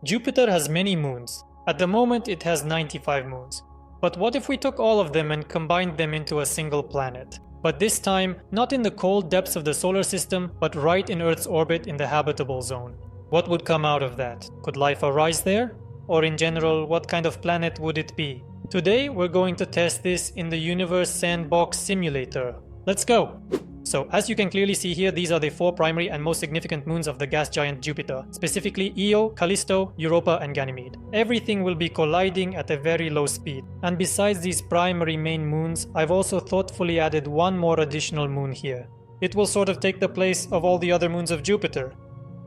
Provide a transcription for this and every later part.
Jupiter has many moons. At the moment it has 95 moons. But what if we took all of them and combined them into a single planet? But this time, not in the cold depths of the solar system, but right in Earth's orbit in the habitable zone. What would come out of that? Could life arise there? Or in general, what kind of planet would it be? Today, we're going to test this in the Universe Sandbox simulator. Let's go! So, as you can clearly see here, these are the 4 primary and most significant moons of the gas giant Jupiter, specifically Io, Callisto, Europa and Ganymede. Everything will be colliding at a very low speed. And besides these primary main moons, I've also thoughtfully added one more additional moon here. It will sort of take the place of all the other moons of Jupiter.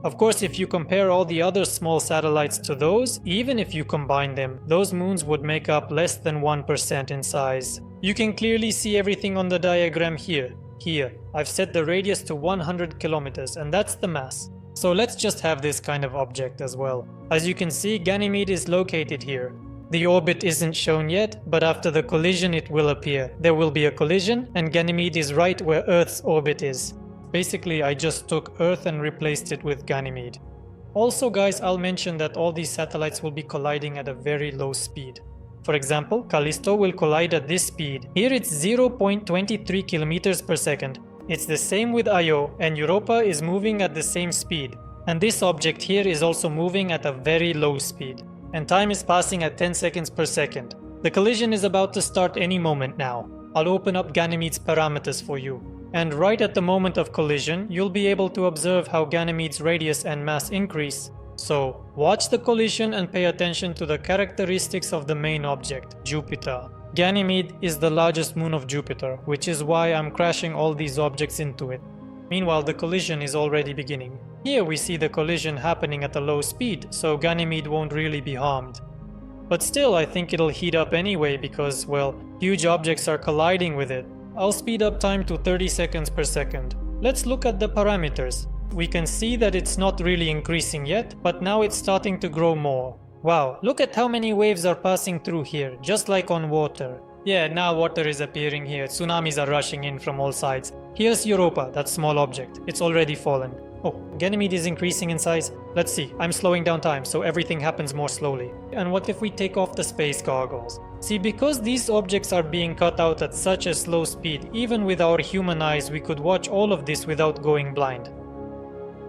Of course, if you compare all the other small satellites to those, even if you combine them, those moons would make up less than 1% in size. You can clearly see everything on the diagram here. Here, I've set the radius to 100 kilometers and that's the mass. So let's just have this kind of object as well. As you can see, Ganymede is located here. The orbit isn't shown yet, but after the collision it will appear. There will be a collision and Ganymede is right where Earth's orbit is. Basically, I just took Earth and replaced it with Ganymede. Also guys, I'll mention that all these satellites will be colliding at a very low speed. For example, Callisto will collide at this speed. Here it's 0.23 kilometers per second. It's the same with Io, and Europa is moving at the same speed. And this object here is also moving at a very low speed. And time is passing at 10 seconds per second. The collision is about to start any moment now. I'll open up Ganymede's parameters for you. And right at the moment of collision, you'll be able to observe how Ganymede's radius and mass increase. So, watch the collision and pay attention to the characteristics of the main object, Jupiter. Ganymede is the largest moon of Jupiter, which is why I'm crashing all these objects into it. Meanwhile, the collision is already beginning. Here we see the collision happening at a low speed, so Ganymede won't really be harmed. But still, I think it'll heat up anyway because, well, huge objects are colliding with it. I'll speed up time to 30 seconds per second. Let's look at the parameters. We can see that it's not really increasing yet, but now it's starting to grow more. Wow, look at how many waves are passing through here, just like on water. Yeah, now water is appearing here, tsunamis are rushing in from all sides. Here's Europa, that small object. It's already fallen. Oh, Ganymede is increasing in size. Let's see, I'm slowing down time, so everything happens more slowly. And what if we take off the space goggles? See, because these objects are being cut out at such a slow speed, even with our human eyes we could watch all of this without going blind.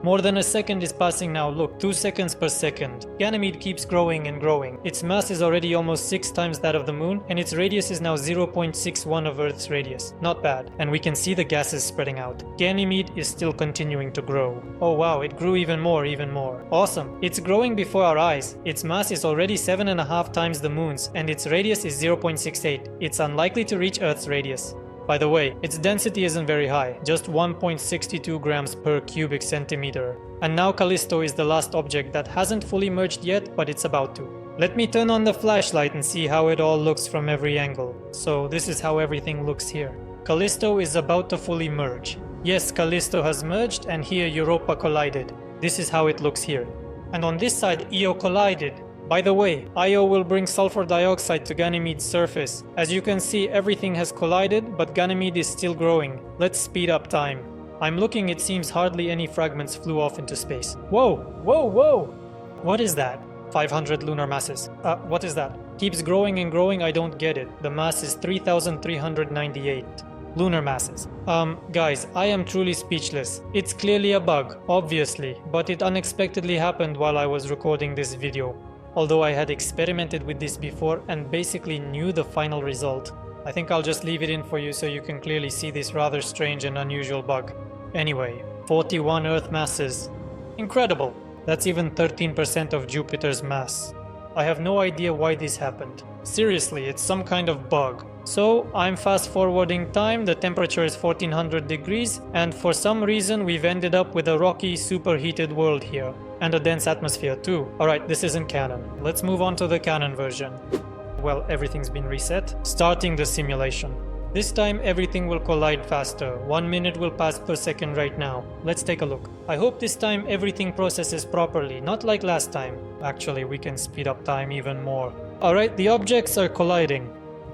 More than a second is passing now, look, 2 seconds per second. Ganymede keeps growing and growing. Its mass is already almost 6 times that of the moon, and its radius is now 0.61 of Earth's radius. Not bad. And we can see the gases spreading out. Ganymede is still continuing to grow. Oh wow, it grew even more. Awesome. It's growing before our eyes. Its mass is already 7.5 times the moon's, and its radius is 0.68. It's unlikely to reach Earth's radius. By the way, its density isn't very high, just 1.62 grams per cubic centimeter. And now Callisto is the last object that hasn't fully merged yet, but it's about to. Let me turn on the flashlight and see how it all looks from every angle. So this is how everything looks here. Callisto is about to fully merge. Yes, Callisto has merged and here Europa collided. This is how it looks here. And on this side, Io collided. By the way, Io will bring sulfur dioxide to Ganymede's surface. As you can see, everything has collided, but Ganymede is still growing. Let's speed up time. I'm looking, it seems hardly any fragments flew off into space. Whoa! What is that? 500 lunar masses. What is that? Keeps growing and growing, I don't get it. The mass is 3,398. Lunar masses. Guys, I am truly speechless. It's clearly a bug, obviously, but it unexpectedly happened while I was recording this video. Although I had experimented with this before and basically knew the final result. I think I'll just leave it in for you so you can clearly see this rather strange and unusual bug. Anyway, 41 Earth masses. Incredible! That's even 13% of Jupiter's mass. I have no idea why this happened. Seriously, it's some kind of bug. So, I'm fast forwarding time, the temperature is 1400 degrees, and for some reason we've ended up with a rocky, superheated world here. And a dense atmosphere too. Alright, this isn't canon. Let's move on to the canon version. Well, everything's been reset. Starting the simulation. This time everything will collide faster. 1 minute will pass per second right now. Let's take a look. I hope this time everything processes properly, not like last time. Actually, we can speed up time even more. Alright, the objects are colliding.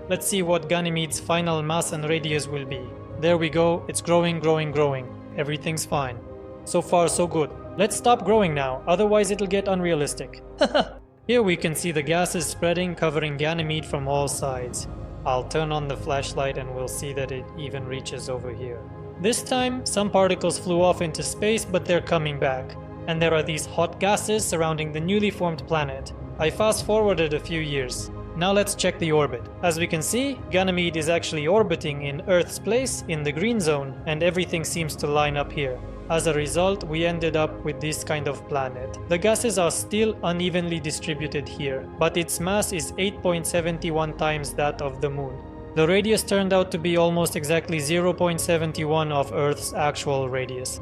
Let's see what Ganymede's final mass and radius will be. There we go, it's growing. Everything's fine. So far so good. Let's stop growing now, otherwise it'll get unrealistic. Here we can see the gases spreading, covering Ganymede from all sides. I'll turn on the flashlight and we'll see that it even reaches over here. This time, some particles flew off into space, but they're coming back. And there are these hot gases surrounding the newly formed planet. I fast forwarded a few years. Now let's check the orbit. As we can see, Ganymede is actually orbiting in Earth's place in the green zone, and everything seems to line up here. As a result, we ended up with this kind of planet. The gases are still unevenly distributed here, but its mass is 8.71 times that of the Moon. The radius turned out to be almost exactly 0.71 of Earth's actual radius.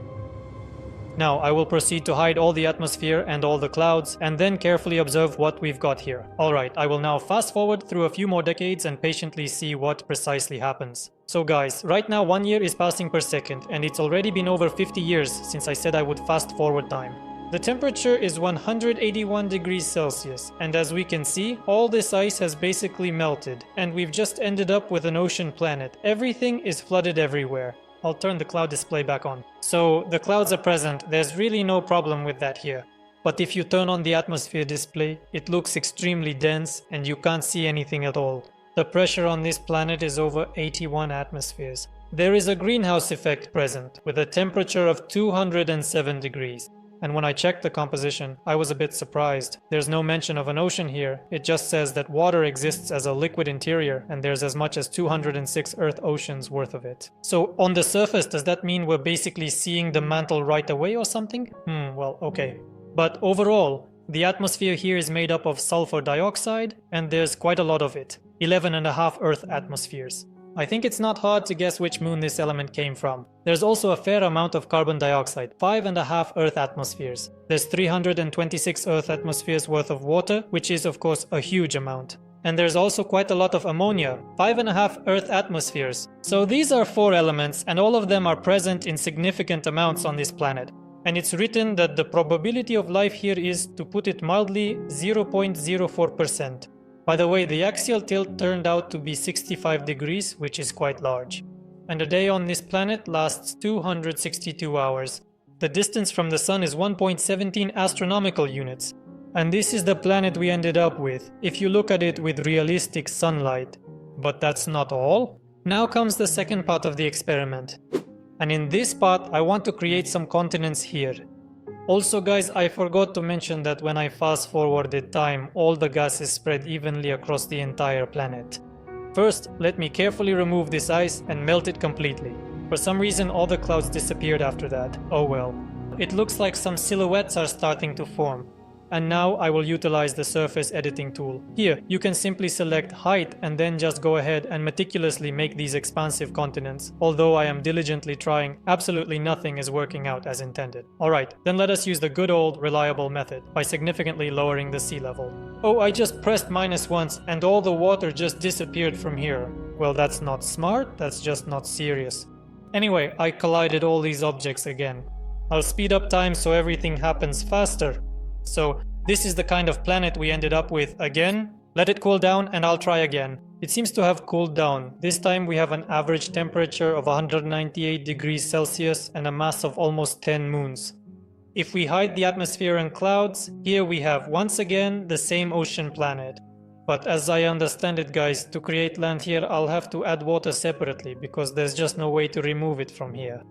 Now I will proceed to hide all the atmosphere and all the clouds, and then carefully observe what we've got here. Alright, I will now fast forward through a few more decades and patiently see what precisely happens. So guys, right now 1 year is passing per second, and it's already been over 50 years since I said I would fast forward time. The temperature is 181 degrees Celsius, and as we can see, all this ice has basically melted, and we've just ended up with an ocean planet. Everything is flooded everywhere. I'll turn the cloud display back on. So the clouds are present, there's really no problem with that here. But if you turn on the atmosphere display, it looks extremely dense and you can't see anything at all. The pressure on this planet is over 81 atmospheres. There is a greenhouse effect present, with a temperature of 207 degrees. And when I checked the composition, I was a bit surprised. There's no mention of an ocean here, it just says that water exists as a liquid interior, and there's as much as 206 Earth oceans worth of it. So on the surface, does that mean we're basically seeing the mantle right away or something? Well, okay. But overall, the atmosphere here is made up of sulfur dioxide, and there's quite a lot of it. 11.5 Earth atmospheres. I think it's not hard to guess which moon this element came from. There's also a fair amount of carbon dioxide, 5.5 Earth atmospheres. There's 326 Earth atmospheres worth of water, which is of course a huge amount. And there's also quite a lot of ammonia, 5.5 Earth atmospheres. So these are 4 elements, and all of them are present in significant amounts on this planet. And it's written that the probability of life here is, to put it mildly, 0.04%. By the way, the axial tilt turned out to be 65 degrees, which is quite large. And a day on this planet lasts 262 hours. The distance from the Sun is 1.17 astronomical units. And this is the planet we ended up with, if you look at it with realistic sunlight. But that's not all. Now comes the second part of the experiment. And in this part, I want to create some continents here. Also guys, I forgot to mention that when I fast forwarded time, all the gases spread evenly across the entire planet. First, let me carefully remove this ice and melt it completely. For some reason all the clouds disappeared after that. Oh well. It looks like some silhouettes are starting to form. And now I will utilize the surface editing tool. Here, you can simply select height and then just go ahead and meticulously make these expansive continents. Although I am diligently trying, absolutely nothing is working out as intended. Alright, then let us use the good old reliable method by significantly lowering the sea level. Oh, I just pressed minus once and all the water just disappeared from here. Well, that's not smart, that's just not serious. Anyway, I collided all these objects again. I'll speed up time so everything happens faster. So this is the kind of planet we ended up with again. Let it cool down and I'll try again. It seems to have cooled down. This time we have an average temperature of 198 degrees Celsius and a mass of almost 10 moons. If we hide the atmosphere and clouds, here we have once again the same ocean planet. But as I understand it guys, to create land here I'll have to add water separately because there's just no way to remove it from here.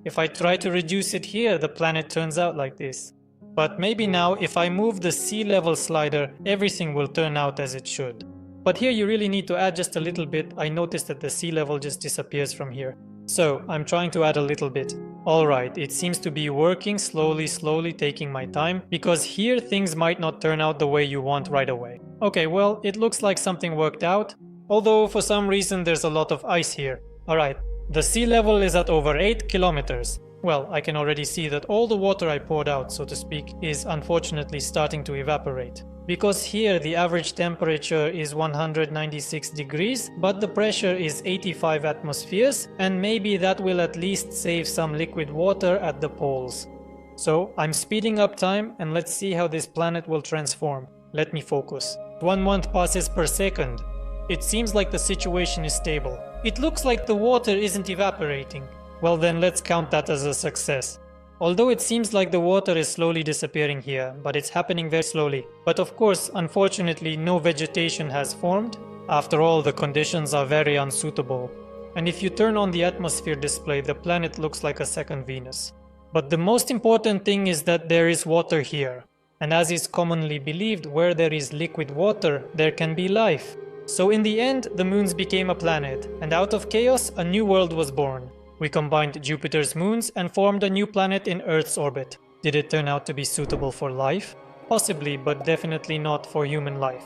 If I try to reduce it here, the planet turns out like this. But maybe now, if I move the sea level slider, everything will turn out as it should. But here you really need to add just a little bit. I noticed that the sea level just disappears from here. So I'm trying to add a little bit. Alright, it seems to be working slowly taking my time, because here things might not turn out the way you want right away. Okay, well, it looks like something worked out, although for some reason there's a lot of ice here. Alright, the sea level is at over 8 kilometers. Well, I can already see that all the water I poured out, so to speak, is unfortunately starting to evaporate. Because here the average temperature is 196 degrees, but the pressure is 85 atmospheres, and maybe that will at least save some liquid water at the poles. So I'm speeding up time and let's see how this planet will transform. Let me focus. 1 month passes per second. It seems like the situation is stable. It looks like the water isn't evaporating. Well then let's count that as a success. Although it seems like the water is slowly disappearing here, but it's happening very slowly. But of course, unfortunately, no vegetation has formed. After all, the conditions are very unsuitable. And if you turn on the atmosphere display, the planet looks like a second Venus. But the most important thing is that there is water here. And as is commonly believed, where there is liquid water, there can be life. So in the end, the moons became a planet, and out of chaos, a new world was born. We combined Jupiter's moons and formed a new planet in Earth's orbit. Did it turn out to be suitable for life? Possibly, but definitely not for human life.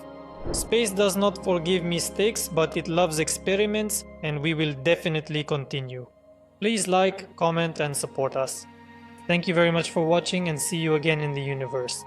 Space does not forgive mistakes, but it loves experiments, and we will definitely continue. Please like, comment, and support us. Thank you very much for watching, and see you again in the universe.